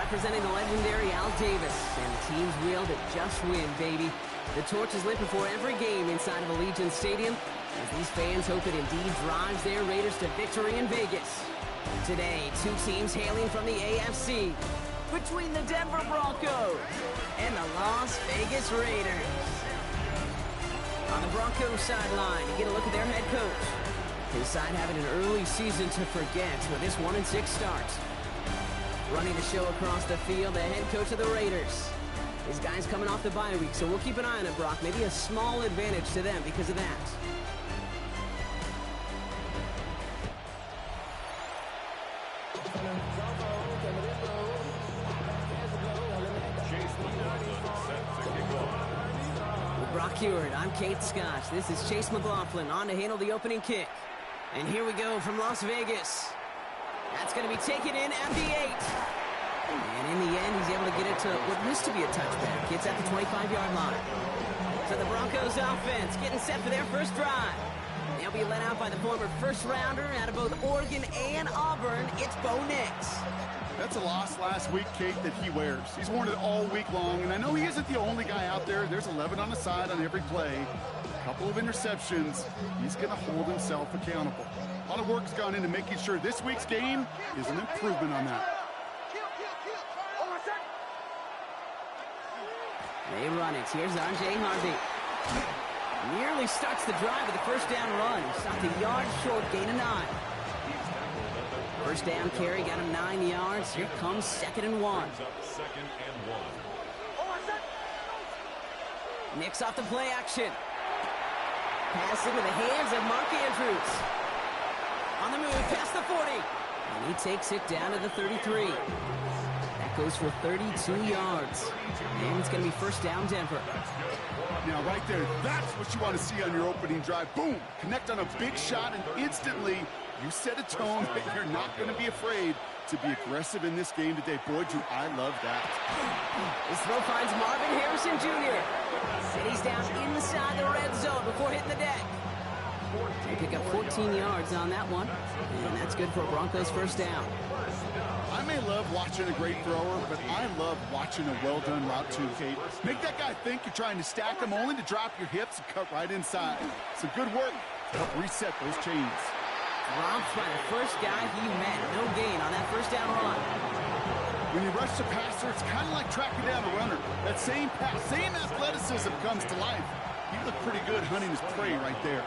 representing the legendary Al Davis. And the team's will to just win, baby. The torch is lit before every game inside of Allegiant Stadium, as these fans hope it indeed drives their Raiders to victory in Vegas. Today, two teams hailing from the AFC, between the Denver Broncos and the Las Vegas Raiders. On the Broncos sideline, you get a look at their head coach. His side having an early season to forget with this 1-6 start. Running the show across the field, the head coach of the Raiders. His guys coming off the bye week, so we'll keep an eye on it, Brock. Maybe a small advantage to them because of that. With Brock Heward, I'm Kate Scott. This is Chase McLaughlin on to handle the opening kick. And here we go from Las Vegas. That's going to be taken in at the 8. And in the end, he's able to get it to what used to be a touchback. It's at the 25-yard line. So the Broncos offense getting set for their first drive. They'll be led out by the former first-rounder out of both Oregon and Auburn. It's Bo Nix. That's a loss last week, Kate, that he wears. He's worn it all week long, and I know he isn't the only guy out there. There's 11 on the side on every play. A couple of interceptions. He's going to hold himself accountable. A lot of work's gone into making sure this week's game is an improvement on that. They run it. Here's R.J. Harvey. Nearly starts the drive with a first down run. Stopped a yard short, gain of 9. First down carry, got him 9 yards. Here comes 2nd and 1. Nix off the play action. Pass into the hands of Mark Andrews. On the move, past the 40. And he takes it down to the 33. That goes for 32 yards. And it's going to be first down Denver. Now, right there, that's what you want to see on your opening drive. Boom! Connect on a big shot, and instantly you set a tone that you're not going to be afraid to be aggressive in this game today. Boy, do I love that. His throw finds Marvin Harrison Jr. And he's down inside the red zone before hitting the deck. They pick up 14 yards on that one. And that's good for a Broncos first down. I may love watching a great thrower, but I love watching a well-done route too, Kate. Make that guy think you're trying to stack him only to drop your hips and cut right inside. So good work to help reset those chains. Dropped by the first guy he met. No gain on that first down run. When you rush the passer, it's kind of like tracking down a runner. That same pass, same athleticism comes to life. He looked pretty good hunting his prey right there.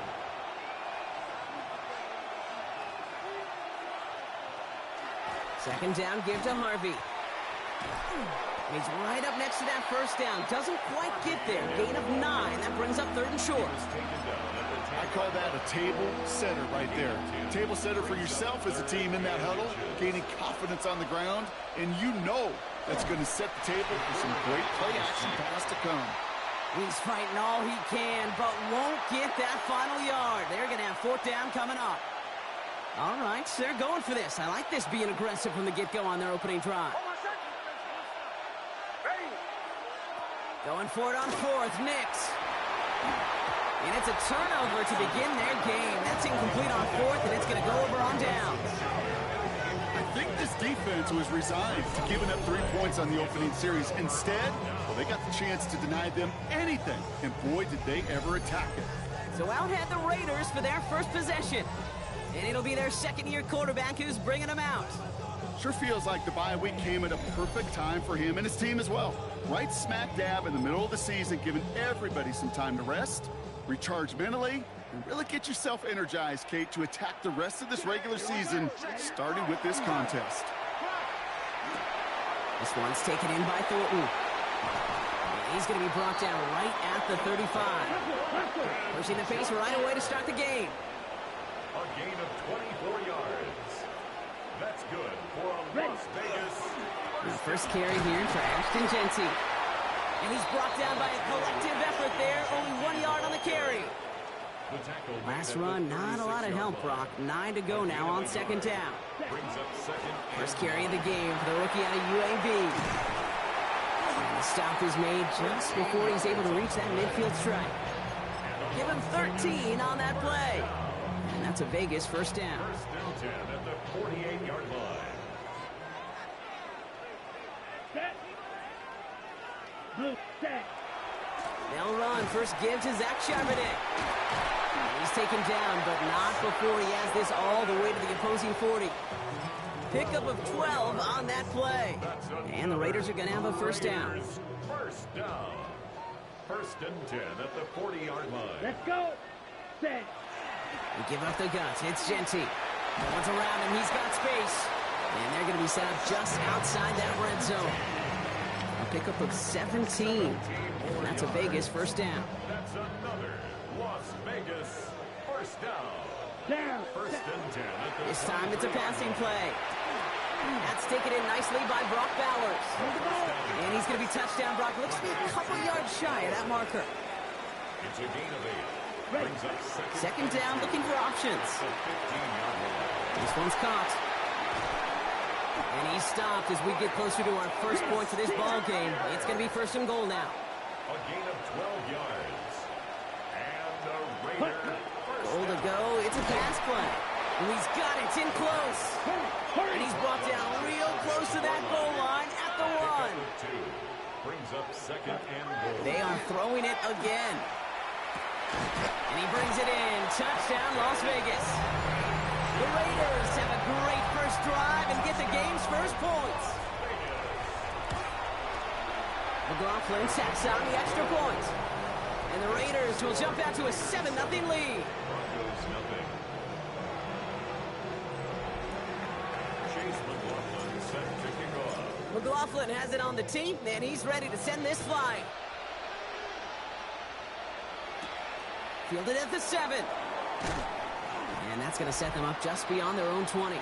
Second down, give to Harvey. He's right up next to that first down. Doesn't quite get there. Gain of 9. That brings up 3rd and short. I call that a table setter right there. Table setter for yourself as a team in that huddle, gaining confidence on the ground, and you know that's going to set the table for some great play action pass to come. He's fighting all he can, but won't get that final yard. They're going to have 4th down coming up. All right, so they're going for this. I like this being aggressive from the get-go on their opening drive. Going for it on 4th, Nix. And it's a turnover to begin their game. That's incomplete on 4th, and it's going to go over on downs. I think this defense was resigned to giving up 3 points on the opening series. Instead, well, they got the chance to deny them anything, and boy, did they ever attack it. So out head the Raiders for their first possession. And it'll be their second-year quarterback who's bringing them out. Sure feels like the bye week came at a perfect time for him and his team as well. Right smack dab in the middle of the season, giving everybody some time to rest, recharge mentally, and really get yourself energized, Kate, to attack the rest of this regular season, starting with this contest. This one's taken in by Thornton. And he's going to be brought down right at the 35. Pushing the pace right away to start the game. A gain of 24 yards. That's good for a Las Vegas. The first carry here for Ashton Jency. And he's brought down by a collective effort there. Only 1 yard on the carry. Last run, not a lot of help, Brock. 9 to go now on 2nd down. First carry of the game for the rookie out of UAB. And the stop is made just before he's able to reach that midfield strike. Give him 13 on that play. And that's a Vegas first down. First down 10 at the 48-yard line. Blue, set. They'll run. First give to Zach Charbonnet. He's taken down, but not before he has this all the way to the opposing 40. Pickup of 12 on that play. And the Raiders are going to have a first down. First down. First and 10 at the 40-yard line. Let's go. Set. They give up the guts. It's Genty. No one's around him. He's got space. And they're going to be set up just outside that red zone. A pickup of 17. And that's a Vegas first down. That's another Las Vegas first down. Down. First and 10 at the This time it's a passing play. That's taken in nicely by Brock Bowers. And he's going to be touchdown. Brock looks to be a couple yards shy of that marker. It's a gain of 8. Brings up Second down, looking for options. This one's caught. And he's stopped as we get closer to our first points of this ball game. It's going to be first and goal now. A gain of 12 yards. And the Raiders first Goal to go. It's a pass play. And he's got it. It's in close. And he's brought down real close to that goal line at the 1. Brings up second and goal. They are throwing it again. And he brings it in. Touchdown, Las Vegas. The Raiders have a great first drive and get the game's first points. McLaughlin tacks on the extra point. And the Raiders will jump out to a 7-0 lead. Broncos nothing. Chase McLaughlin set to kick off. McLaughlin has it on the tee, and he's ready to send this flying. Fielded at the 7. And that's going to set them up just beyond their own 20.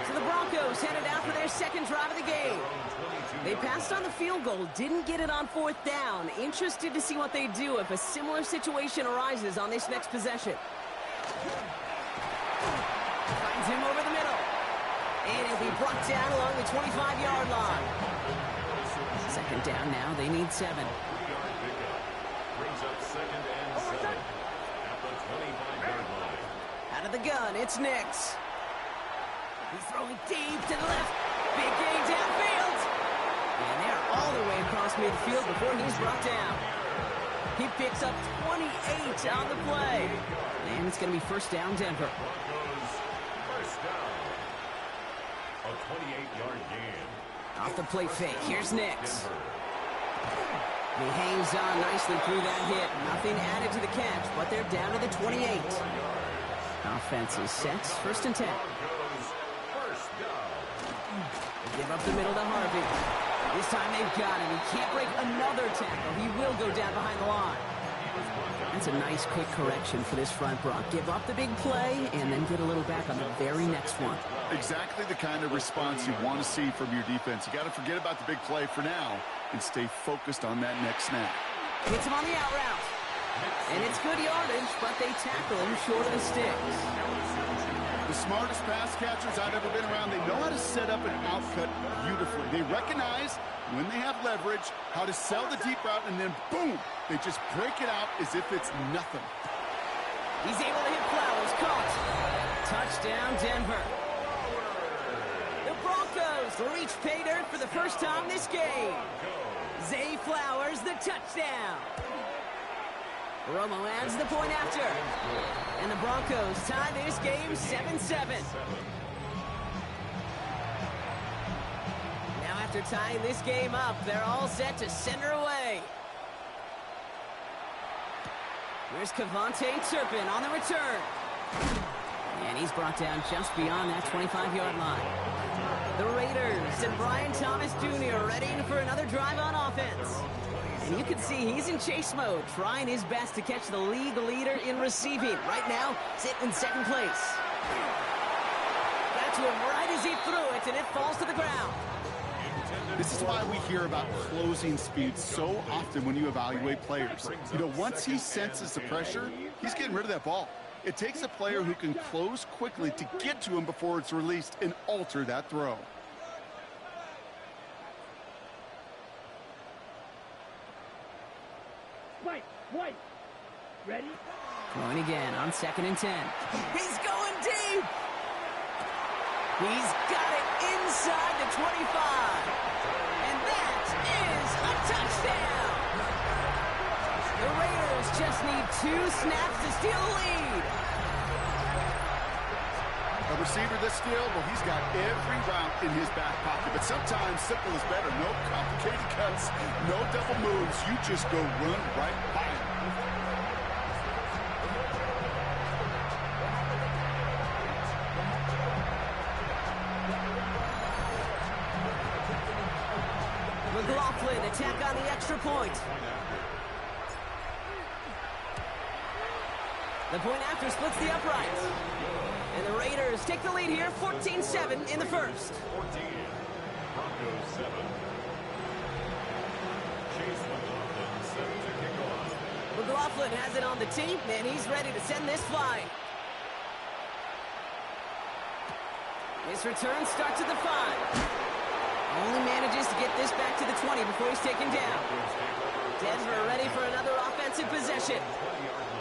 So the Broncos headed out for their second drive of the game. They passed on the field goal, didn't get it on fourth down. Interested to see what they do if a similar situation arises on this next possession. Finds him over the middle. And he'll be brought down along the 25-yard line. Second down now, they need 7. Brings up second and 7 at the 25-yard line. Out of the gun, it's Nix. He's throwing deep to the left. Big gain downfield. And they're all the way across midfield before he's brought down. He picks up 28 on the play. And it's going to be first down, Denver. Broncos first down. A 28-yard gain. Off the plate fake, here's Nix. He hangs on nicely through that hit. Nothing added to the catch, but they're down to the 28. Offense is set. First and 10. They give up the middle to Harvey. This time they've got him. He can't break another tackle. He will go down behind the line. That's a nice quick correction for this front, Brock. Give up the big play and then get a little back on the very next one. Exactly the kind of response you want to see from your defense. You got to forget about the big play for now and stay focused on that next snap. Hits him on the out route. And it's good yardage, but they tackle him short of the sticks. The smartest pass catchers I've ever been around, they know how to set up an outcut beautifully. They recognize when they have leverage, how to sell the deep route, and then boom, they just break it out as if it's nothing. He's able to hit Flowers. Caught. Touchdown, Denver. The Broncos reach pay dirt for the first time this game. Zay Flowers, the touchdown. Romo adds the point after. And the Broncos tie this game 7-7. Now after tying this game up, they're all set to send her away. Here's Kavontae Turpin on the return. And he's brought down just beyond that 25-yard line. The Raiders and Brian Thomas Jr. ready for another drive on offense. And you can see he's in chase mode, trying his best to catch the league leader in receiving. Right now, sitting in second place. Got to him right as he threw it, and it falls to the ground. This is why we hear about closing speed so often when you evaluate players. You know, once he senses the pressure, he's getting rid of that ball. It takes a player who can close quickly to get to him before it's released and alter that throw. White. Ready? Going again on 2nd and 10. He's going deep. He's got it inside the 25. And that is a touchdown. touchdown! The Raiders just need 2 snaps to steal the lead. A receiver this skilled, well, he's got every route in his back pocket, but sometimes simple is better. No complicated cuts, no double moves. You just go run right by him. McLaughlin attack on the extra point. The point after splits the uprights. And the Raiders take the lead here, 14-7 in the first. 14, Broncos 7. Chase McLaughlin set to kick off. McLaughlin has it on the tee, and he's ready to send this flying. This return starts at the 5. Only manages to get this back to the 20 before he's taken down. Denver ready for another offensive possession.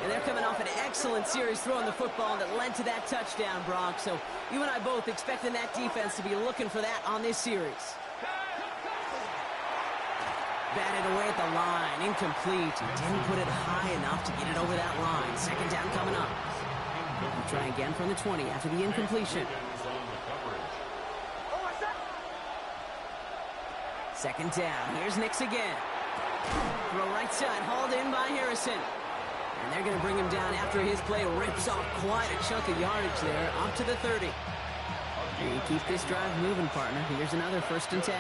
And they're coming off an excellent series throwing the football that led to that touchdown, Brock. So you and I both expecting that defense to be looking for that on this series. Batted away at the line, incomplete. He didn't put it high enough to get it over that line. Second down coming up. We'll try again from the 20 after the incompletion. Second down. Here's Nix again. Throw right side, hauled in by Harrison. And they're going to bring him down after his play rips off quite a chunk of yardage there, up to the 30. You keep this drive moving, partner. Here's another 1st and 10.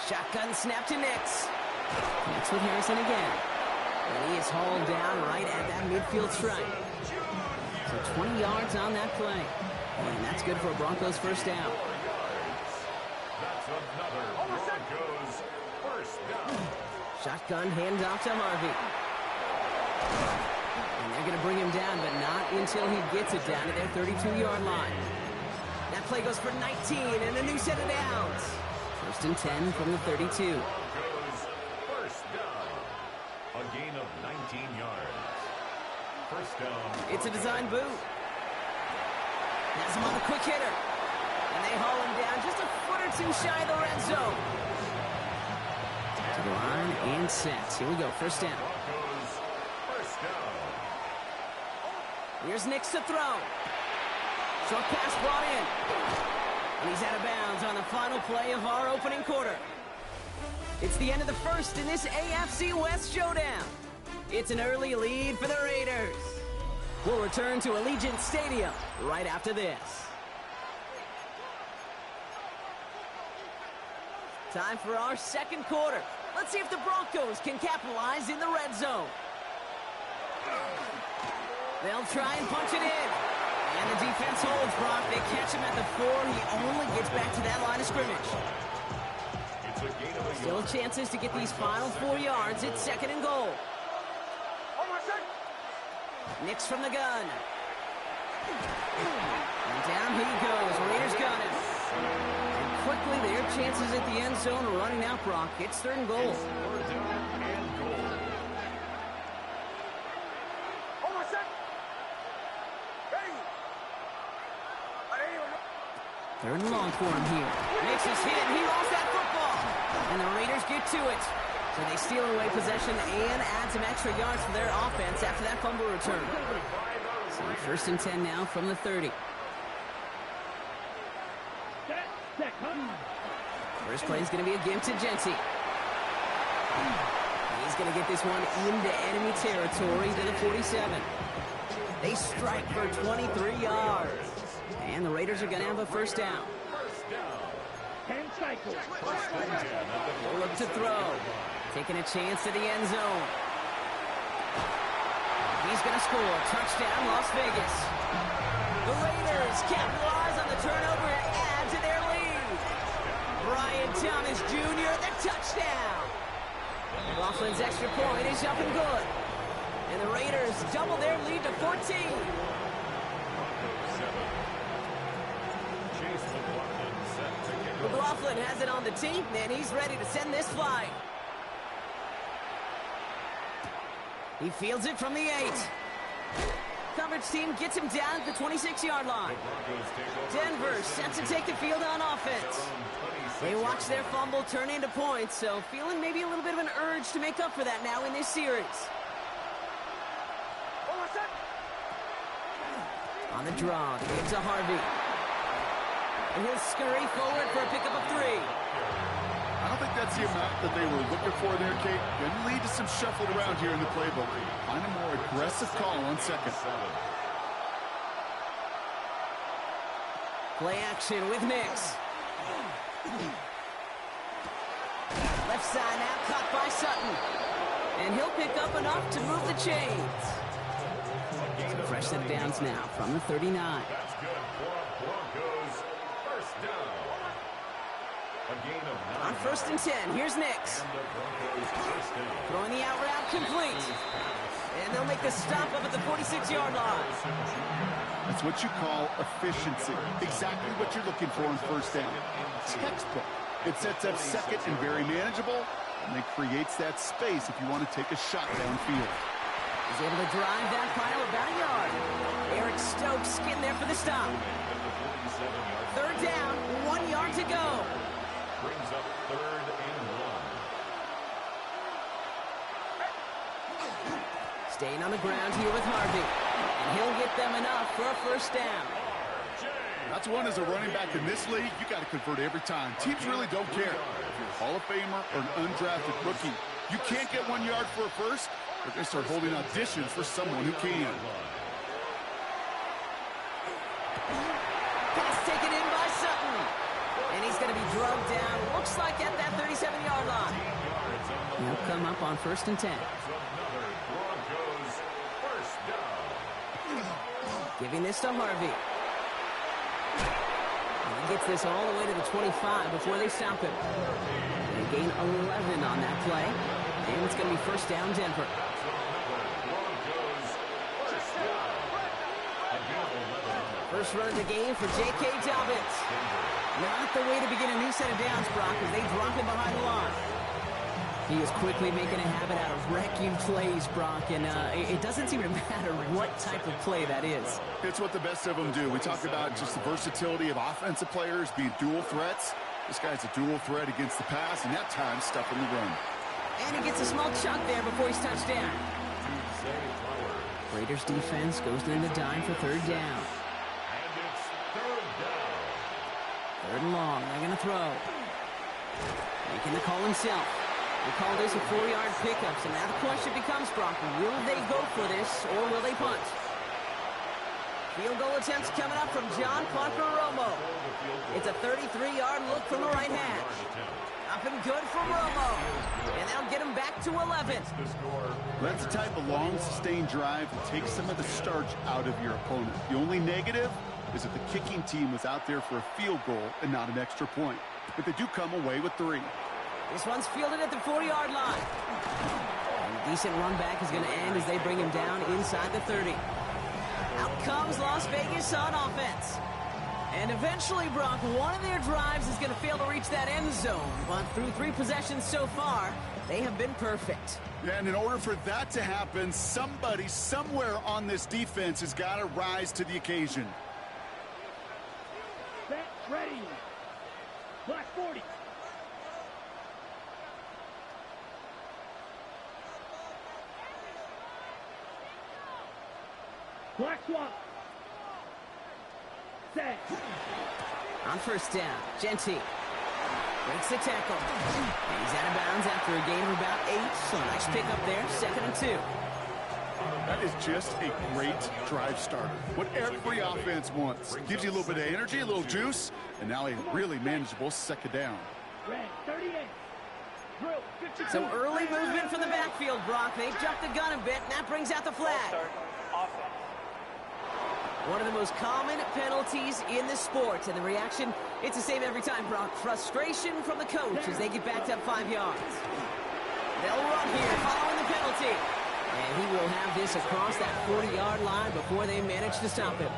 Shotgun snap to Nix. Nix with Harrison again. And he is hauled down right at that midfield stripe. So 20 yards on that play. And that's good for a Broncos 1st down. That's another Broncos 1st down. Shotgun handoff to Harvey. And they're going to bring him down, but not until he gets it down to their 32-yard line. That play goes for 19 and a new set of downs. 1st and 10 from the 32. Broncos 1st down. A gain of 19 yards. 1st down. It's a design boot. Has him on the quick hitter. And they haul him down just a foot or 2 shy of the red zone. To the line and set. Here we go, 1st down. Broncos 1st down. Here's Nix to throw. Short pass brought in. And he's out of bounds on the final play of our opening quarter. It's the end of the first in this AFC West showdown. It's an early lead for the Raiders. We'll return to Allegiant Stadium right after this. Time for our second quarter. Let's see if the Broncos can capitalize in the red zone. They'll try and punch it in. And the defense holds, Brock. They catch him at the 4. He only gets back to that line of scrimmage. It's a gain of a Still chances to get these final 4 yards. It's 2nd and goal. Nix from the gun. And down he goes. Raiders got him. And quickly their chances at the end zone are running out, Brock. It's 3rd and goal. 3rd and long for him here. Nix is hit. He lost that football. And the Raiders get to it. So they steal away possession and add some extra yards for their offense after that fumble return. So 1st and 10 now from the 30. First play is going to be a give to Jency. He's going to get this one into enemy territory to the 47. They strike for 23 yards. And the Raiders are going to have a 1st down. 10 cycles. They'll look to throw. Taking a chance to the end zone. He's going to score. Touchdown, Las Vegas. The Raiders capitalize on the turnover and add to their lead. Brian Thomas Jr., the touchdown. Laughlin's extra point is up and good. And the Raiders double their lead to 14. McLaughlin has it on the tee, and he's ready to send this flying. He fields it from the 8. Coverage team gets him down at the 26-yard line. Denver set to take the field on offense. They watch their fumble turn into points, so feeling maybe a little bit of an urge to make up for that now in this series. On the draw, gives to Harvey. And he'll scurry forward for a pickup of 3. I don't think that's the amount that they were looking for there, Kate. Going to lead to some shuffled around here in the playbook. Find a more aggressive call on second. Play action with Nix. Left side now, caught by Sutton. And he'll pick up enough to move the chains. So fresh set of downs now from the 39. That's good for Broncos. First down. A gain of 9. On 1st and 10, here's Nix. And the Broncos first down. Throwing the out route complete. And they'll make the stop up at the 46-yard line. That's what you call efficiency. Exactly what you're looking for on first down. Textbook. It sets up second and very manageable, and it creates that space if you want to take a shot downfield. He's able to drive that pile about a yard. Eric Stokes skinned there for the stop. 3rd down, 1 yard to go. Brings up 3rd and 1. Staying on the ground here with Harvey. And he'll get them enough for a first down. That's one as a running back in this league, you got to convert every time. Teams really don't care. If you're a Hall of Famer or an undrafted rookie, you can't get 1 yard for a first, but they start holding auditions for someone who can. Pass taken in by Sutton. And he's going to be drugged down, looks like at that 37-yard line. He'll come up on 1st and 10. Giving this to Harvey. He gets this all the way to the 25 before they stop him. They gain 11 on that play. And it's going to be first down, Denver. First run of the game for J.K. Dobbins. Not the way to begin a new set of downs, Brock, as they drop him behind the line. He is quickly making a habit out of wrecking plays, Brock, and it doesn't seem to matter what type of play that is. It's what the best of them do. We talk about just the versatility of offensive players being dual threats. This guy's a dual threat against the pass, and that time stuffing the run. And he gets a small chunk there before he's touched down. Raiders defense goes in the dime for 3rd down. And it's 3rd down. 3rd and long. They're going to throw. Making the call himself. They call this a 4-yard pickup, so now the question becomes, Brock, will they go for this or will they punt? Field goal attempts coming up from John Parker Romo. It's a 33-yard look from the right hash. Up and good from Romo. And that'll get him back to 11. That's the type of long, sustained drive that takes some of the starch out of your opponent. The only negative is that the kicking team was out there for a field goal and not an extra point. But they do come away with 3. This one's fielded at the 4-yard line. And a decent run back is going to end as they bring him down inside the 30. Out comes Las Vegas on offense. And eventually, Brock, one of their drives is going to fail to reach that end zone. But through 3 possessions so far, they have been perfect. Yeah, and in order for that to happen, somebody somewhere on this defense has got to rise to the occasion. Set, ready. Black 40. Black swap. Set. On 1st down, Genty breaks the tackle. And he's out of bounds after a gain of about 8. So nice pickup there, 2nd and 2. That is just a great drive starter. What every offense wants. Gives you a little bit of energy, a little juice, and now a really manageable 2nd down. Red 38. Drill 52. So early movement from the backfield, Brock. They jumped the gun a bit, and that brings out the flag. One of the most common penalties in the sport, and the reaction, it's the same every time, Brock. Frustration from the coach as they get backed up 5 yards. They'll run here following the penalty. And he will have this across that 40-yard line before they manage to stop him.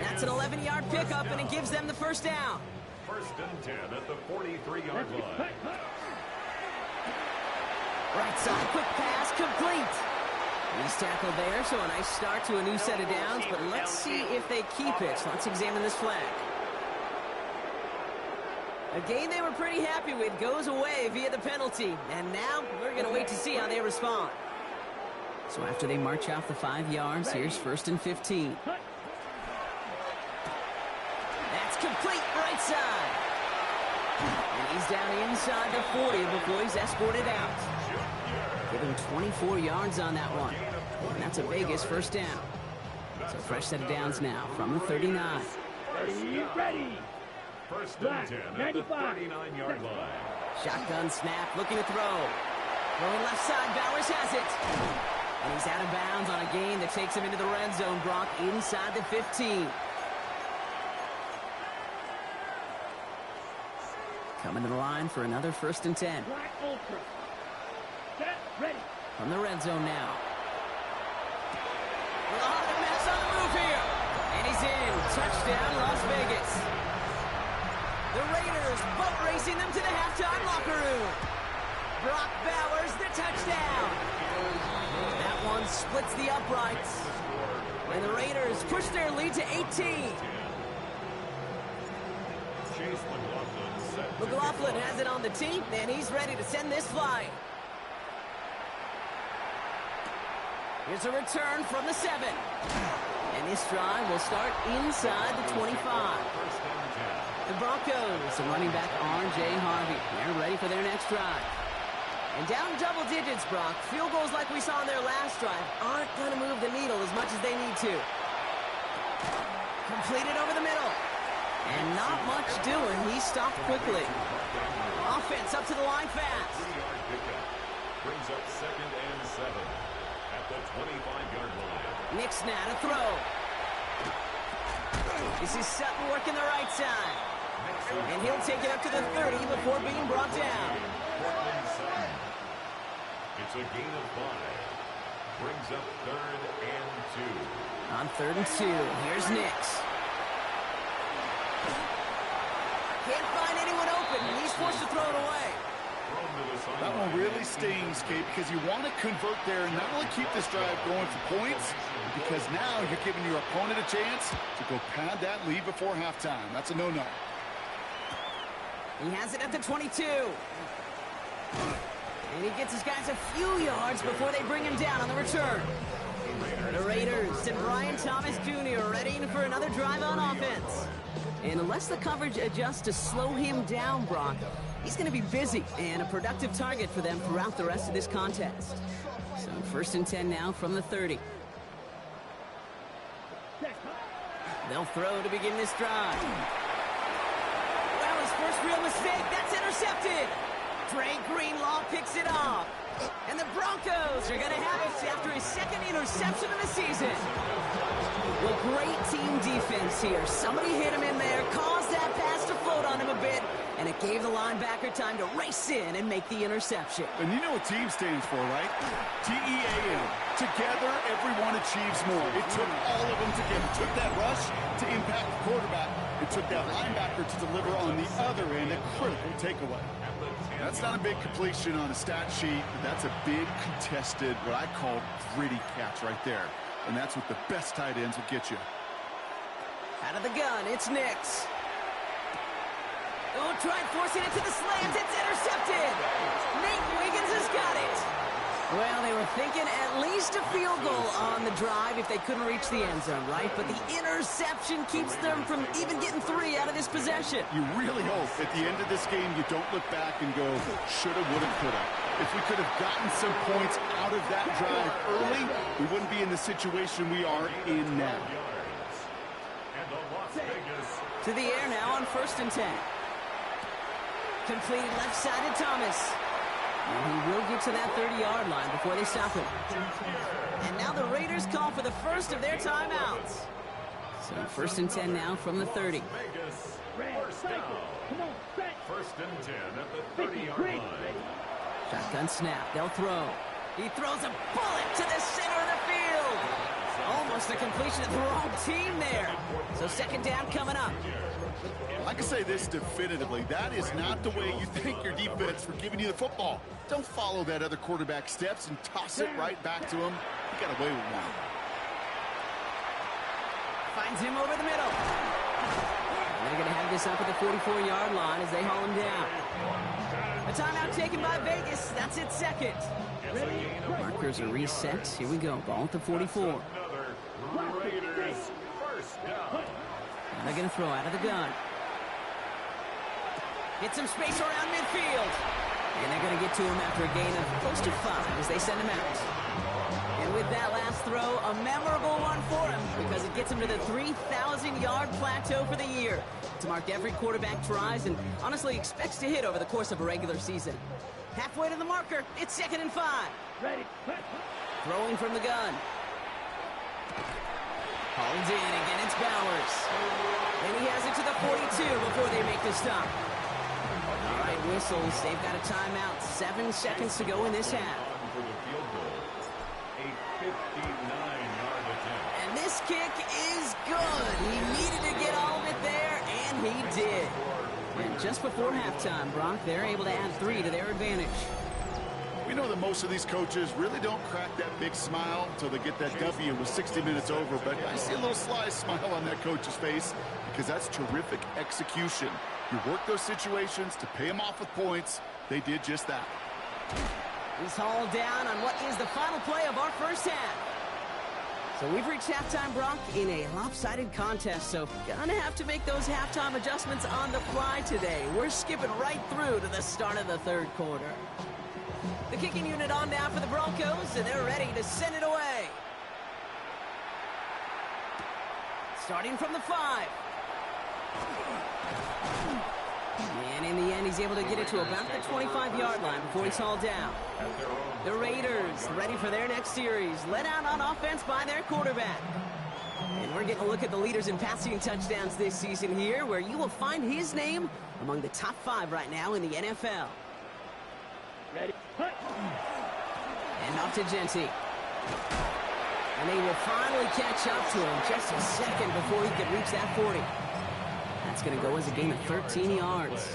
That's an 11-yard pickup, and it gives them the first down. 1st and 10 at the 43-yard line. Right side, quick pass, complete. He's tackled there, so a nice start to a new set of downs, but let's see if they keep it. So let's examine this flag. A game they were pretty happy with goes away via the penalty. And now we're going to wait to see how they respond. So after they march off the 5 yards, here's 1st and 15. That's complete right side. And he's down inside the 40 before he's escorted out. Give him 24 yards on that one. And that's a Vegas first down. So fresh set of downs now from the 39. Ready. First and 10 at the 39-yard line. Shotgun snap, looking to throw. Throwing left side, Bowers has it. And he's out of bounds on a gain that takes him into the red zone, Brock, inside the 15. Coming to the line for another 1st and 10. Black Ultra. Set. Ready. From the red zone now. Oh, the mess on the move here. And he's in. Touchdown, Las Vegas. The Raiders boat racing them to the halftime locker room. Brock Bowers, the touchdown. That one splits the uprights. And the Raiders push their lead to 18. McLaughlin has it on the tee, and he's ready to send this flying. Here's a return from the 7. And this drive will start inside the 25. The Broncos, the running back R.J. Harvey. They're ready for their next drive. And down double digits, Brock. Field goals like we saw in their last drive aren't going to move the needle as much as they need to. Completed over the middle. And not much doing. He stopped quickly. Offense up to the line fast. Brings up 2nd and 7 at the 25-yard line. Nick's now to throw. This is Sutton working the right side. And he'll take it up to the 30 before being brought down. It's a gain of 5. Brings up 3rd and 2. On 3rd and 2, here's Nix. Can't find anyone open. He's forced to throw it away. That one really stings, Kate, because you want to convert there and not only keep this drive going for points, because now you're giving your opponent a chance to go pad that lead before halftime. That's a no-no. He has it at the 22. And he gets his guys a few yards before they bring him down on the return. The Raiders and Brian Thomas Jr. ready for another drive on offense. And unless the coverage adjusts to slow him down, Brock, he's going to be busy and a productive target for them throughout the rest of this contest. So 1st and 10 now from the 30. They'll throw to begin this drive. Well, his first real mistake. That's intercepted. Dre Greenlaw picks it off. And the Broncos are going to have it after his 2nd interception of the season. Well, great team defense here. Somebody hit him in there, caused that pass to float on him a bit, and it gave the linebacker time to race in and make the interception. And you know what team stands for, right? T-E-A-M. Together, everyone achieves more. It took all of them together. It took that rush to impact the quarterback. It took that linebacker to deliver on the other end, a critical takeaway. That's not a big completion on a stat sheet, but that's a big contested, what I call gritty catch right there. And that's what the best tight ends will get you. Out of the gun, it's Nix. Oh, tried forcing it to the slants. It's intercepted. Nate Wiggins has got it. Well, they were thinking at least a field goal on the drive if they couldn't reach the end zone, right? But the interception keeps them from even getting 3 out of this possession. You really hope at the end of this game you don't look back and go, shoulda, woulda, coulda. If we could have gotten some points out of that drive early, we wouldn't be in the situation we are in now. To the air now on 1st and 10. Completed left side to Thomas. And he will get to that 30-yard line before they stop him. And now the Raiders call for the first of their timeouts. So 1st and 10 now from the 30. First down. Come on, set. 1st and 10 at the 30-yard line. Shotgun snap. They'll throw. He throws a bullet to the center of the field. Almost a completion of the wrong team there. So 2nd down coming up. I can say this definitively. That is not the way you thank your defense for giving you the football. Don't follow that other quarterback steps and toss it right back to him. You got away with one. Finds him over the middle. They're going to have this up at the 44-yard line as they haul him down. A timeout taken by Vegas. That's its second. Markers are reset. Here we go. Ball at the 44. And they're going to throw out of the gun. Get some space around midfield. And they're going to get to him after a gain of close to 5 as they send him out. And with that last throw, a memorable one for him because it gets him to the 3,000-yard plateau for the year. To mark every quarterback tries and honestly expects to hit over the course of a regular season. Halfway to the marker, it's 2nd and 5. Ready. Throwing from the gun. Hauled in, again it's Bowers. And he has it to the 42 before they make the stop. All right, whistles, they've got a timeout. 7 seconds to go in this half. And this kick is good. He needed to get all of it there, and he did. And just before halftime, Brock, they're able to add 3 to their advantage. We know that most of these coaches really don't crack that big smile until they get that W with 60 minutes over, but I see a little sly smile on that coach's face because that's terrific execution. You work those situations to pay them off with points. They did just that. He's hauled down on what is the final play of our first half. So we've reached halftime, Brock, in a lopsided contest, so gonna have to make those halftime adjustments on the fly today. We're skipping right through to the start of the third quarter. The kicking unit on now for the Broncos, and they're ready to send it away. Starting from the 5. And in the end, he's able to get it to about the 25-yard line before he's hauled down. The Raiders ready for their next series, led out on offense by their quarterback. And we're getting a look at the leaders in passing touchdowns this season here, where you will find his name among the top 5 right now in the NFL. Ready. And off to Genty. And they will finally catch up to him just a second before he could reach that 40. That's going to go as a gain of 13 yards.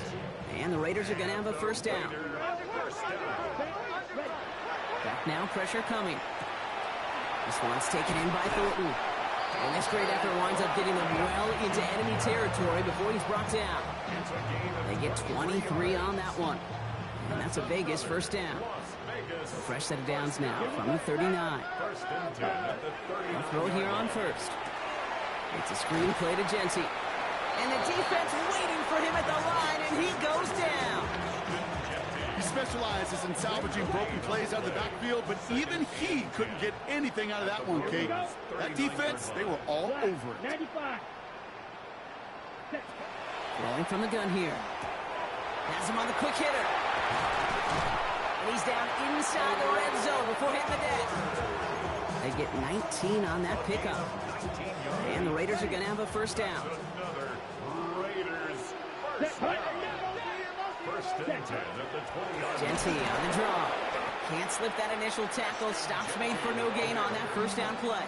And the Raiders are going to have a first down. Back now, pressure coming. This one's taken in by Thornton. And this great effort winds up getting them well into enemy territory before he's brought down. They get 23 on that one. And that's a Vegas first down. So fresh set of downs now from the 39. They'll throw it here on first. It's a screen play to Genty. And the defense waiting for him at the line, and he goes down. He specializes in salvaging broken plays out of the backfield, but even he couldn't get anything out of that one, Kate. That defense, they were all over it. 95. Rolling from the gun here. Has him on the quick hitter. And he's down inside the red zone before hitting the deck. They get 19 on that pickup. And the Raiders are going to have a first down. Genty on the draw. Can't slip that initial tackle. Stops made for no gain on that first down play.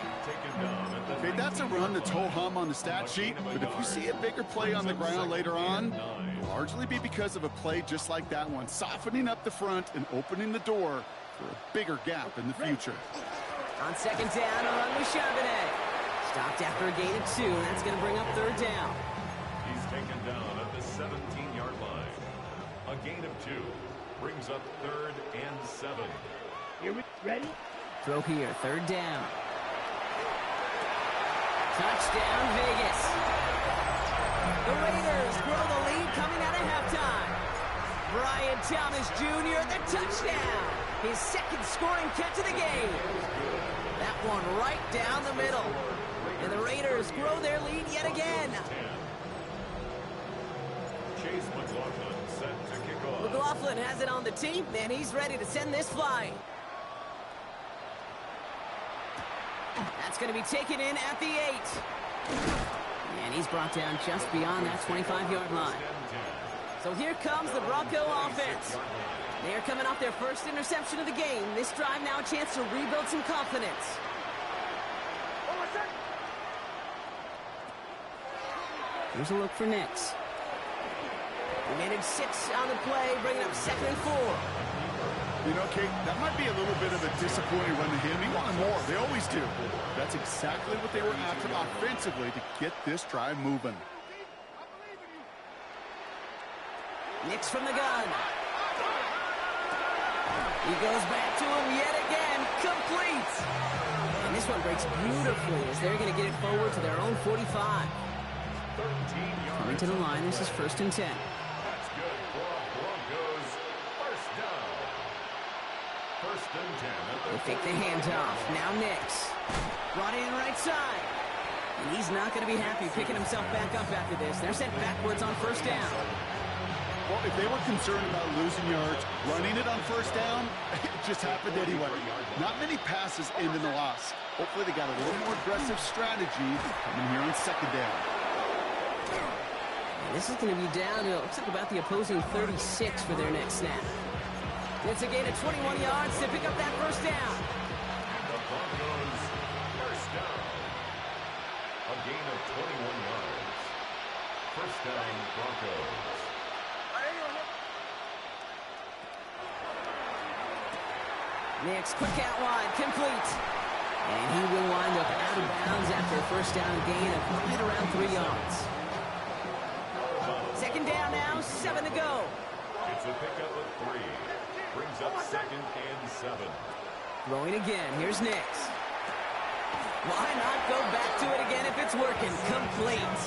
Okay, that's a run that's ho-hum on the stat sheet, but if you see a bigger play on the ground later on, it'll largely be because of a play just like that one, softening up the front and opening the door for a bigger gap in the future. On second down, a run with Charbonnet. Stopped after a gain of 2, and that's going to bring up third down. He's taken down at the 17-yard line. A gain of 2 brings up 3rd and 7. Here we ready. Throw here, third down. Touchdown, Vegas. The Raiders grow the lead coming out of halftime. Brian Thomas Jr. the touchdown. His second scoring catch of the game. That one right down the middle. And the Raiders grow their lead yet again. Chase McLaughlin set to kick off. McLaughlin has it on the team, and he's ready to send this flying. That's going to be taken in at the 8. And he's brought down just beyond that 25-yard line. So here comes the Bronco offense. They are coming off their first interception of the game. This drive now a chance to rebuild some confidence. Here's a look for Nix. He made it 6 on the play, bringing up 2nd and 4. You know, Kate, that might be a little bit of a disappointing run to him. He wanted more. They always do. That's exactly what they were after offensively to get this drive moving. Nix from the gun. He goes back to him yet again. Complete. And this one breaks beautifully as they're going to get it forward to their own 45. 13 yards. Coming to the line, this is 1st and 10. That's good for a Broncos first down. 1st and 10. They fake the handoff. Now Nix. Brought in right side. And he's not going to be happy picking himself back up after this. They're sent backwards on 1st down. Well, if they were concerned about losing yards, running it on 1st down, it just happened anyway. Not many passes end in the loss. Hopefully they got a little more aggressive strategy coming here on 2nd down. And this is going to be down to, looks like about the opposing 36 for their next snap. It's a gain of 21 yards to pick up that 1st down. The Broncos first down. A gain of 21 yards. 1st down, Broncos. Nix, quick out wide, complete. And he will wind up out of bounds after a 1st down gain of right around 3 yards. 2nd down now, 7 to go. It's a pickup of 3. Brings up 2nd and 7. Throwing again, here's Nix. Why not go back to it again if it's working? Complete.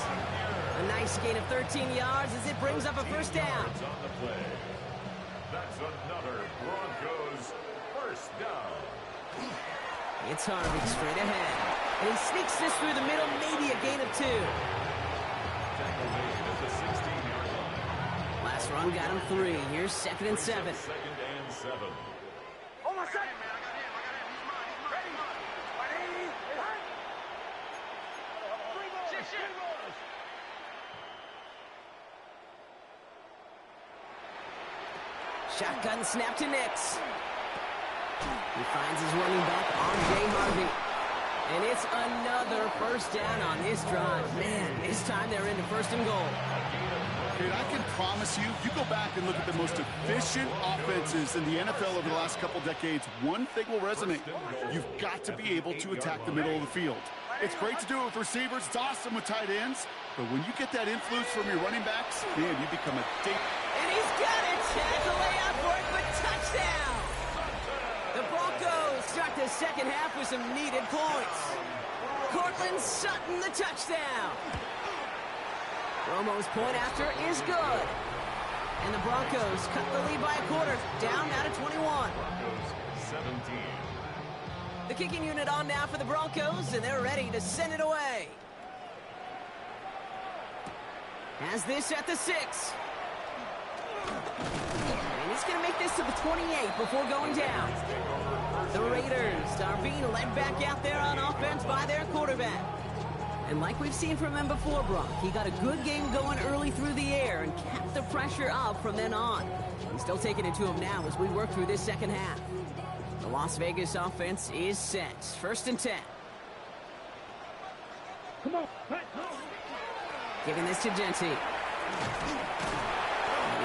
A nice gain of 13 yards as it brings up a 1st down. On the play. That's another Broncos first down. It's Harvey straight ahead. And he sneaks this through the middle, maybe a gain of 2. Tackle made at the 16-yard line. Last run got him 3. Here's 2nd and 7. 2nd and 7. Almost set. Ready. Ready. Shotgun snap to Nix. He finds his running back, R.J. Harvey. And it's another 1st down on this drive. Man, this time they're into 1st and goal. And I can promise you, if you go back and look at the most efficient offenses in the NFL over the last couple decades, one thing will resonate. You've got to be able to attack the middle of the field. It's great to do it with receivers. It's awesome with tight ends. But when you get that influence from your running backs, man, you become a And he's got it. Has a layout for it, but touchdown. The Broncos start the 2nd half with some needed points. Cortland Sutton, the touchdown. Romo's point after is good. And the Broncos cut the lead by a quarter, down now to 21. Broncos 17. The kicking unit on now for the Broncos, and they're ready to send it away. Has this at the 6. And he's going to make this to the 28 before going down. The Raiders are being led back out there on offense by their quarterback. And like we've seen from him before, Brock, he got a good game going early through the air and kept the pressure up from then on. He's still taking it to him now as we work through this 2nd half. The Las Vegas offense is set. 1st and 10. Come on. Giving this to Genty.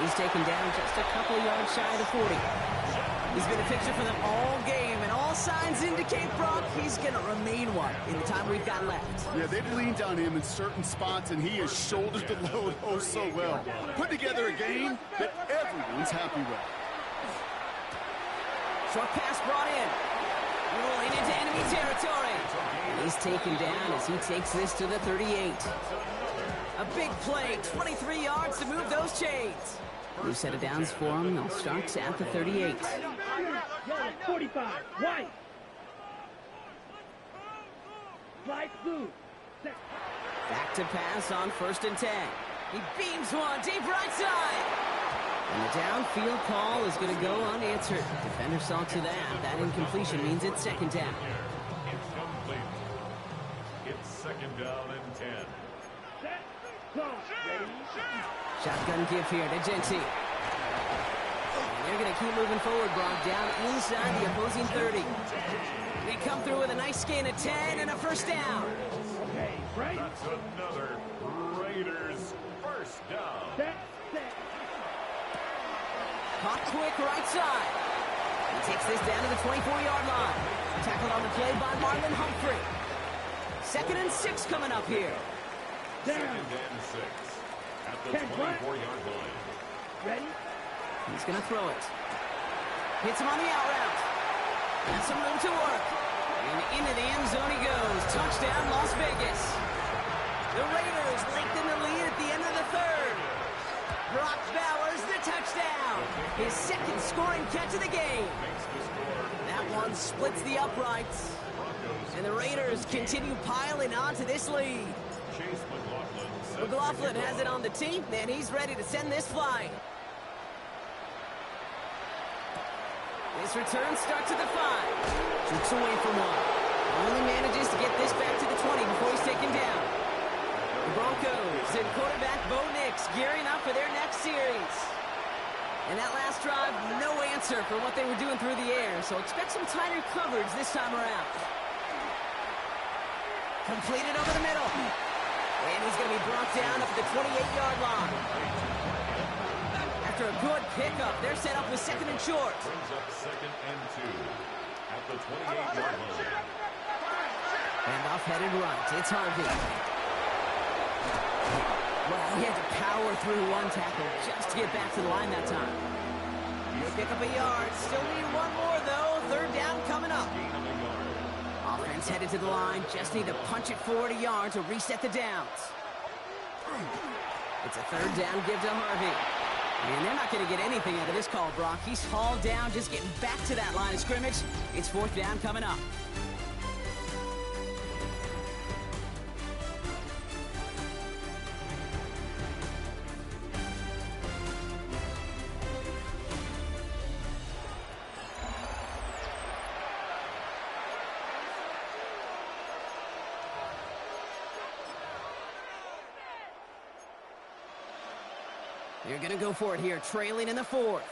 He's taken down just a couple yards shy of the 40. He's been a fixture for them all game, and all signs indicate, Brock, he's going to remain one in the time we've got left. Yeah, they've leaned on him in certain spots, and he has shouldered the load oh so well. Put together a game that everyone's happy with. Short pass brought in. Rolling into enemy territory. And he's taken down as he takes this to the 38. A big play, 23 yards to move those chains. New set of downs for him. They'll start at the 38. 45. White. Light blue. Back to pass on 1st and 10. He beams one deep right side. And the downfield call is going to go unanswered. Defender saw to that. That incompletion means it's 2nd down. It's complete. It's 2nd down and 10. Set. Go. Ready. Shotgun give here to Genty. They're going to keep moving forward, Brock, down inside the opposing 30. They come through with a nice gain of 10 and a 1st down. Okay, right. That's another Raiders first down. Set. Caught quick right side. He takes this down to the 24-yard line. Tackled on the play by Marlon Humphrey. 2nd and 6 coming up here. 2nd and 6 at the 24-yard line. Ready? He's going to throw it. Hits him on the out route. Has some room to work. And into the end zone he goes. Touchdown, Las Vegas. The Raiders lengthen the lead at the end of the third. Brock Bowers, the touchdown. His second scoring catch of the game. That one splits the uprights. And the Raiders continue piling on to this lead. McLaughlin has it on the tee, and he's ready to send this flying. This return starts at the 5. Jukes away from one. Only manages to get this back to the 20 before he's taken down. The Broncos and quarterback Bo Nix gearing up for their next series. And that last drive, no answer for what they were doing through the air, so expect some tighter coverage this time around. Completed over the middle. And he's going to be brought down up at the 28-yard line. After a good pickup, they're set up with second and short. Brings up second and 2 at the 28-yard line. And off-headed right. It's Harvey. Well, he had to power through one tackle just to get back to the line that time. He'll pick up a yard. Still need one more, though. Third down coming up. Offense headed to the line. Just need to punch it 40 yards to reset the downs. It's a third down give to Harvey. And they're not going to get anything out of this call, Brock. He's hauled down, just getting back to that line of scrimmage. It's fourth down coming up. They're going to go for it here, trailing in the fourth.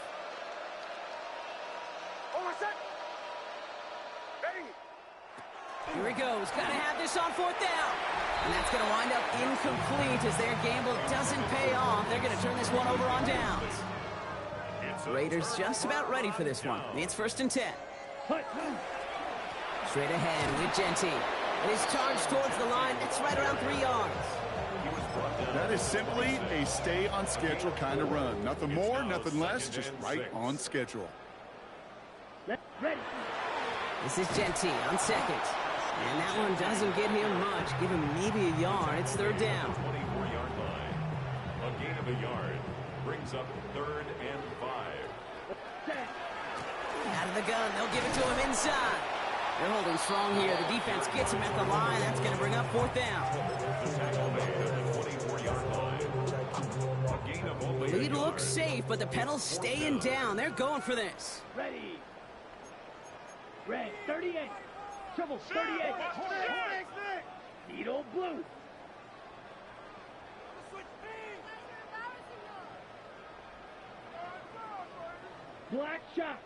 Here he goes. Got to have this on fourth down. And that's going to wind up incomplete as their gamble doesn't pay off. They're going to turn this one over on downs. Raiders just about ready for this one. It's first and 10. Straight ahead with Genty. And his charge towards the line. It's right around 3 yards. That is simply a stay-on-schedule kind of run. Nothing more, nothing less, just right on schedule. Ready. This is Genty on second. And that one doesn't get him much. Give him maybe a yard. It's third down. 24-yard line. A gain of a yard brings up third and 5. Out of the gun. They'll give it to him inside. They're holding strong here. The defense gets him at the line. That's going to bring up fourth down. The lead looks safe, but the pedal's staying down. They're going for this. Ready. Red, 38. Trouble, 38. Needle blue. Black shot.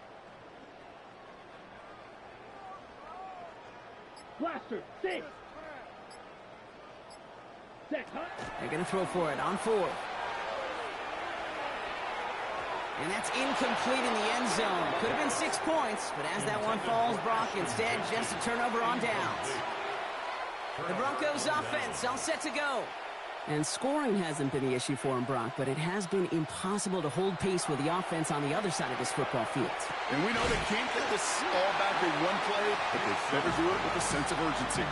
Blaster, 6. Set, huh? They're going to throw for it on fourth. And that's incomplete in the end zone. Could have been 6 points, but as that one falls, Brock, instead just a turnover on downs. The Broncos offense all set to go. And scoring hasn't been the issue for him, Brock, but it has been impossible to hold pace with the offense on the other side of this football field. And we know they can't get this all back in one play, but they better do it with a sense of urgency.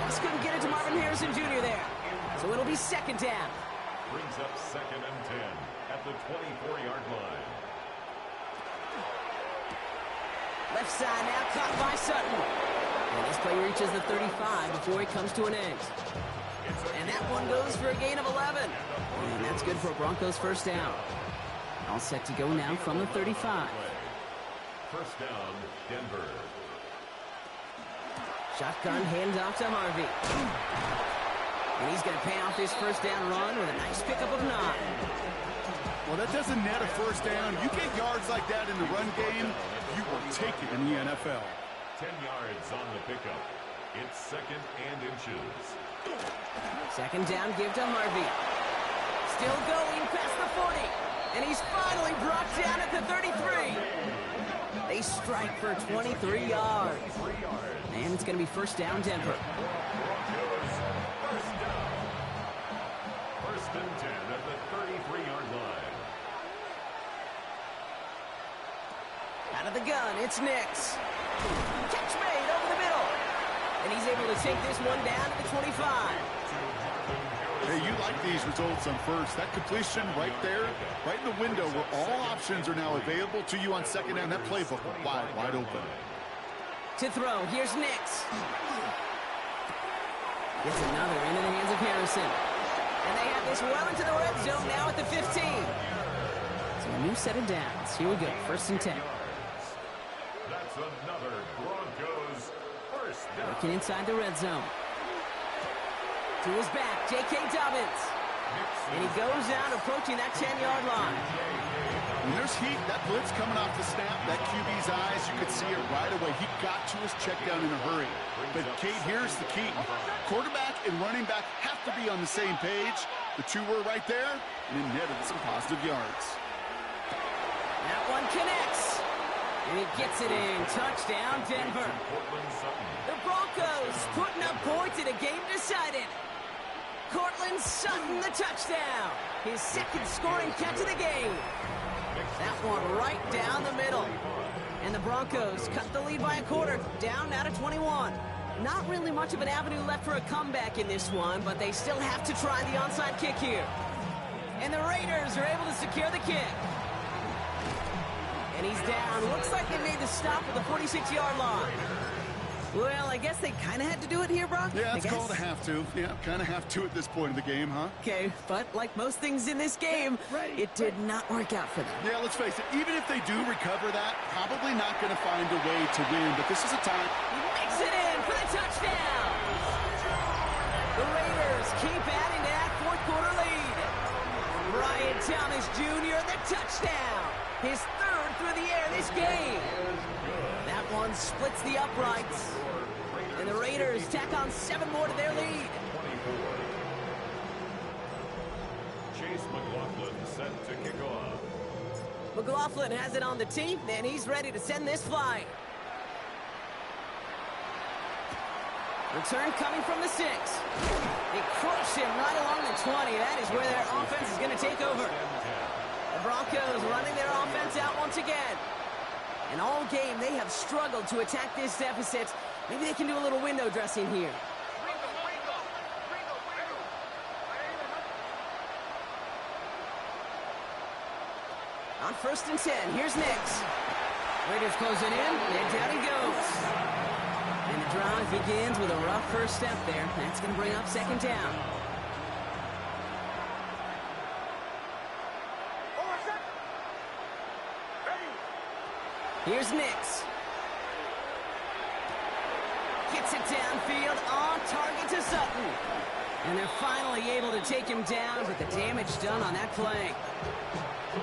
Just couldn't get it to Marvin Harrison Jr. there. So it'll be second down. Brings up second and 10 at the 24-yard line. Left side now, caught by Sutton. And this play reaches the 35 before he comes to an end. And that one goes for a gain of 11. And that's good for a Broncos first down. All set to go now from the 35. First down, Denver. Shotgun handoff to Harvey. And he's going to pay off this first down run with a nice pickup of 9. Well, that doesn't net a first down. You get yards like that in the run game, you will take it in the NFL. 10 yards on the pickup. It's second and inches. Second down, give to Harvey. Still going past the 40. And he's finally brought down at the 33. They strike for 23 yards. And it's going to be first down, Denver. First and 10 at the 33-yard line. gun. It's Nix. Catch made over the middle. And he's able to take this one down to the 25. Hey, you like these results on first. That completion right there, right in the window where all options are now available to you on second down. That playbook wide open. To throw, here's Nix. Gets another into the hands of Harrison. And they have this well into the red zone now at the 15. So a new set of downs. Here we go, 1st and 10. That's another Broncos first down. Working inside the red zone. To his back, J.K. Dobbins. And he goes out approaching that 10-yard line. When there's heat, that blitz coming off the snap, that QB's eyes, you could see it right away. He got to his check down in a hurry. But, Kate, here's the key. Quarterback and running back have to be on the same page. The two were right there, and it netted some positive yards. That one connects. And he gets it in. Touchdown, Denver. The Broncos putting up points in a game decided. Cortland Sutton, the touchdown. His second scoring catch of the game. That one right down the middle. And the Broncos cut the lead by a quarter, down now to 21. Not really much of an avenue left for a comeback in this one, but they still have to try the onside kick here. And the Raiders are able to secure the kick. And he's down. Looks like they made the stop at the 46-yard line. Well, I guess they kind of had to do it here, Brock. Yeah, it's called a have to. Yeah, kind of have to at this point in the game, huh? Okay, but like most things in this game, it did not work out for them. Yeah, let's face it. Even if they do recover that, probably not going to find a way to win. But this is a time. He makes it in for the touchdown. The Raiders keep adding to that fourth-quarter lead. Brian Thomas Jr., the touchdown. His third through the air this game. That one splits the uprights. And the Raiders tack on 7 more to their lead. 24. Chase McLaughlin set to kick off. McLaughlin has it on the tee, and he's ready to send this flying. Return coming from the 6. They crush him right along the 20. That is where their offense is going to take over. The Broncos running their offense out once again. And all game, they have struggled to attack this deficit. Maybe they can do a little window dressing here. On 1st and 10, here's Nix. Raiders closing in, and down he goes. And the drive begins with a rough first step there. That's going to bring up 2nd down. Here's Nix. Gets it downfield, on target to Sutton. And they're finally able to take him down, but the damage done on that play.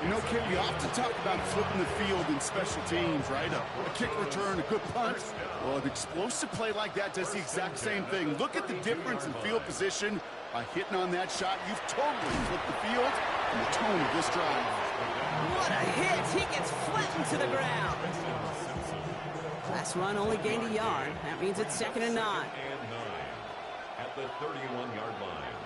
You know, Kim, you often talk about flipping the field in special teams, right? A kick return, a good punt. Well, an explosive play like that does the exact same thing. Look at the difference in field position by hitting on that shot. You've totally flipped the field and the tone of this drive. What a hit! He gets flattened to the ground. Last run only gained a yard. That means it's 2nd and 9. And 9 at the 31-yard line.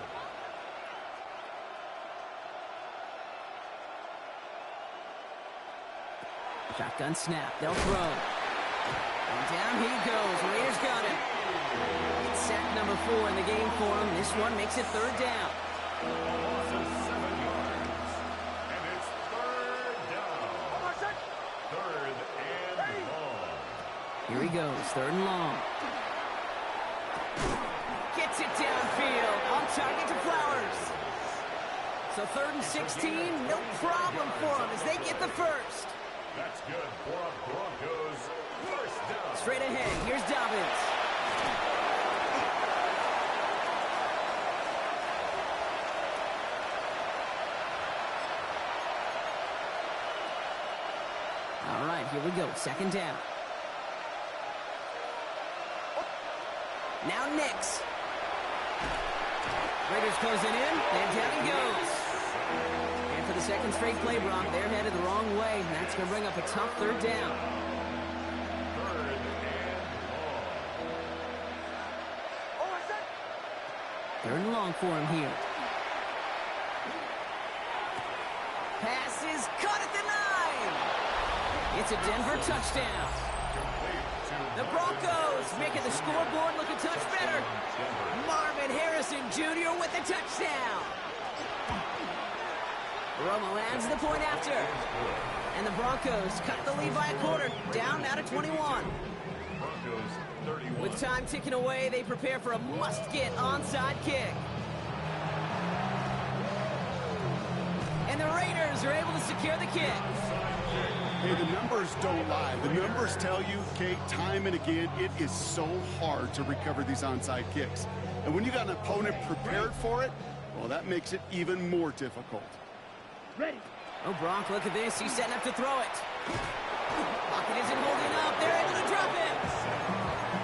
Shotgun snap. They'll throw. And down he goes. Raiders got him. It's sack number 4 in the game for him. This one makes it 3rd down. Loss of 7 yards. And it's 3rd down. 3rd and long. Here he goes. 3rd and long. Gets it downfield. On target to Flowers. So 3rd and 16. No problem for him as they get the first. That's good for a Broncos first down. Straight ahead, here's Dobbins. All right, here we go, 2nd down. Now Nix. Raiders closing in, and down he goes. And for the 2nd straight play, Brock, they're headed the wrong way. That's going to bring up a tough 3rd down. 3rd and long. 3rd and long for him here. Pass is caught at the 9. It's a Denver touchdown. The Broncos making the scoreboard look a touch better. Marvin Harrison Jr. with the touchdown. Romo adds the point after. And the Broncos cut the lead by a quarter, down now to 21. With time ticking away, they prepare for a must-get onside kick. And the Raiders are able to secure the kick. Hey, the numbers don't lie. The numbers tell you, Kate, time and again, it is so hard to recover these onside kicks. And when you got an opponent prepared for it, well, that makes it even more difficult. Ready. Oh, Brock, look at this. He's setting up to throw it. Pocket isn't holding up. They're able to drop it.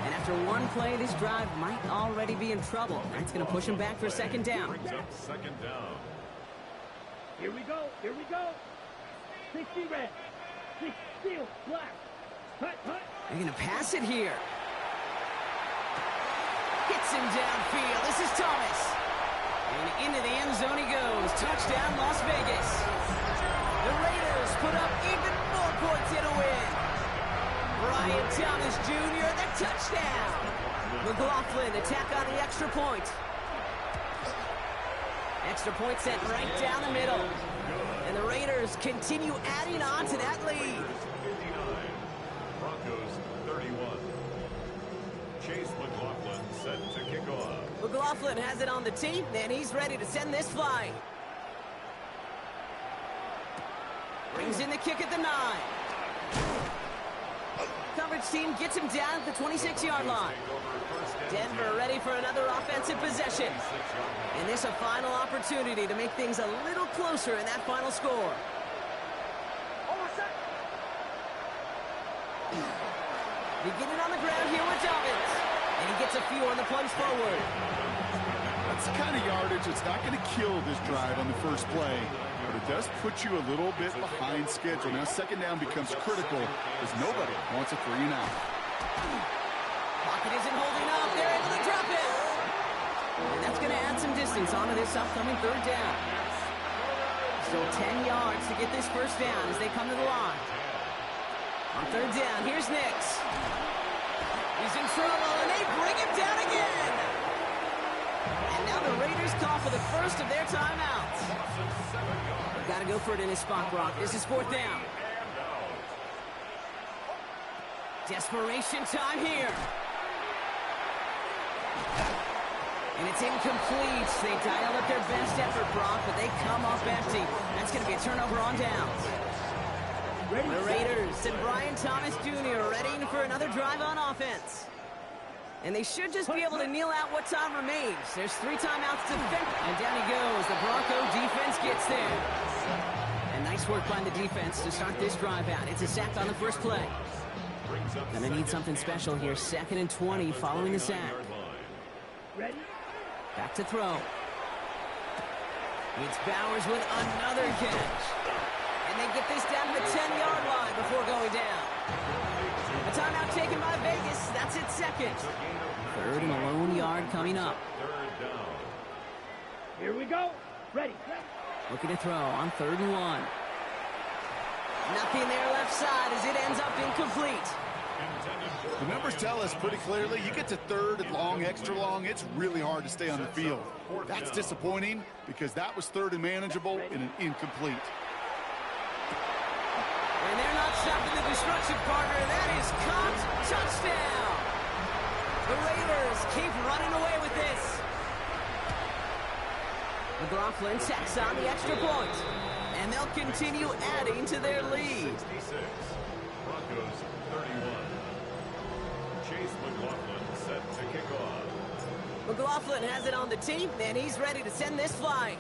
And after one play, this drive might already be in trouble. That's going to push him back for second down. Brings up second down. Here we go. Here we go. 60 red. 6 steel black. Hut, hut. They're going to pass it here. Hits him downfield. This is Thomas. And into the end zone he goes. Touchdown, Las Vegas. The Raiders put up even more points in a win. Brian Thomas Jr., the touchdown. McLaughlin attack on the extra point. Extra point sent right down the middle. And the Raiders continue adding on to that lead. 59. Broncos 31. Chase McLaughlin set to kick off. McLaughlin has it on the tee, and he's ready to send this flying. Brings in the kick at the 9. Coverage team gets him down at the 26-yard line. Denver ready for another offensive possession. And this a final opportunity to make things a little closer in that final score. Beginning on the ground here with Dobbins. And he gets a few on the plunge forward. That's the kind of yardage that's not going to kill this drive on the first play, but it does put you a little bit behind schedule. Now second down becomes critical as nobody wants a 3 and out. Pocket isn't holding up. They're able to drop it. And that's going to add some distance onto this upcoming third down. Still 10 yards to get this first down as they come to the line. On third down, here's Nix. He's in trouble, and they bring him down again. And now the Raiders call for the first of their timeouts. They've got to go for it in his spot, Brock. This is fourth down. Desperation time here. And it's incomplete. They dialed up their best effort, Brock, but they come up empty. That's going to be a turnover on downs. The Raiders and Brian Thomas Jr. readying for another drive on offense. And they should just be able to kneel out what time remains. There's 3 timeouts to defend. And down he goes. The Bronco defense gets there. And nice work by the defense to start this drive out. It's a sack on the first play. Gonna need something special here. 2nd and 20 following the sack. Ready. Back to throw. It's Bowers with another catch. And they get this down to the 10-yard line before going down. A timeout taken by Vegas. That's its second. 3rd and a lone yard coming up. Here we go. Ready. Looking to throw on 3rd and 1. Nothing there left side as it ends up incomplete. The numbers tell us pretty clearly, you get to 3rd and long, extra long, it's really hard to stay on the field. That's disappointing because that was 3rd and manageable and an incomplete. And they're not stopping the destruction, partner. That is caught. Touchdown. The Raiders keep running away with this. McLaughlin checks on the extra point. And they'll continue adding to their lead. 66. Broncos 31. Chase McLaughlin set to kick off. McLaughlin has it on the tee, and he's ready to send this flying.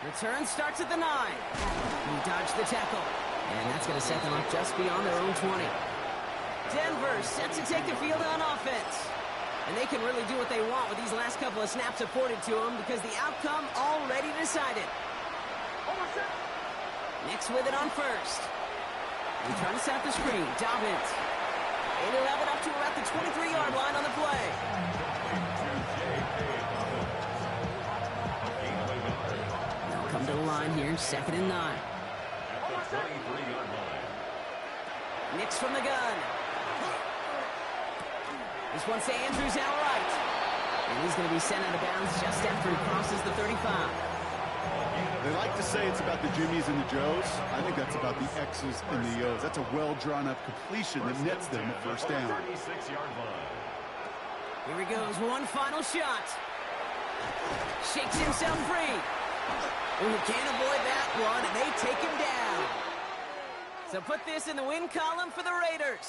Return starts at the 9. He dodged the tackle. And that's going to set them up just beyond their own 20. Denver set to take the field on offense. And they can really do what they want with these last couple of snaps afforded to them because the outcome already decided. Nix with it on first. And trying to set up the screen. Dobbins. And he'll have it up to about the 23-yard line on the play. They'll come to the line here, 2nd and 9. 23-yard line. Nix from the gun. This one's to Andrews outright. And he's going to be sent out of bounds just after he crosses the 35. They like to say it's about the Jimmies and the Joes. I think that's about the X's and the O's. That's a well-drawn-up completion that nets them a first down. 36-yard line. Here he goes, one final shot. Shakes himself free. Oh, you can't avoid that one, and they take him down. So put this in the win column for the Raiders.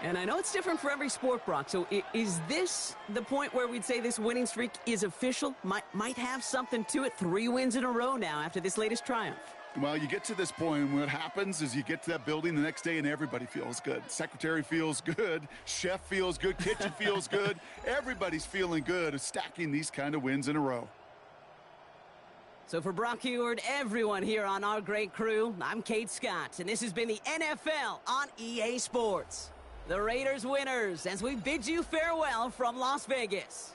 And I know it's different for every sport, Brock. So is this the point where we'd say this winning streak is official? Might have something to it. 3 wins in a row now after this latest triumph. Well, you get to this point, and what happens is you get to that building the next day, and everybody feels good. Secretary feels good. Chef feels good. Kitchen feels good. Everybody's feeling good of stacking these kind of wins in a row. So for Brock Heward, everyone here on our great crew, I'm Kate Scott, and this has been the NFL on EA Sports. The Raiders winners as we bid you farewell from Las Vegas.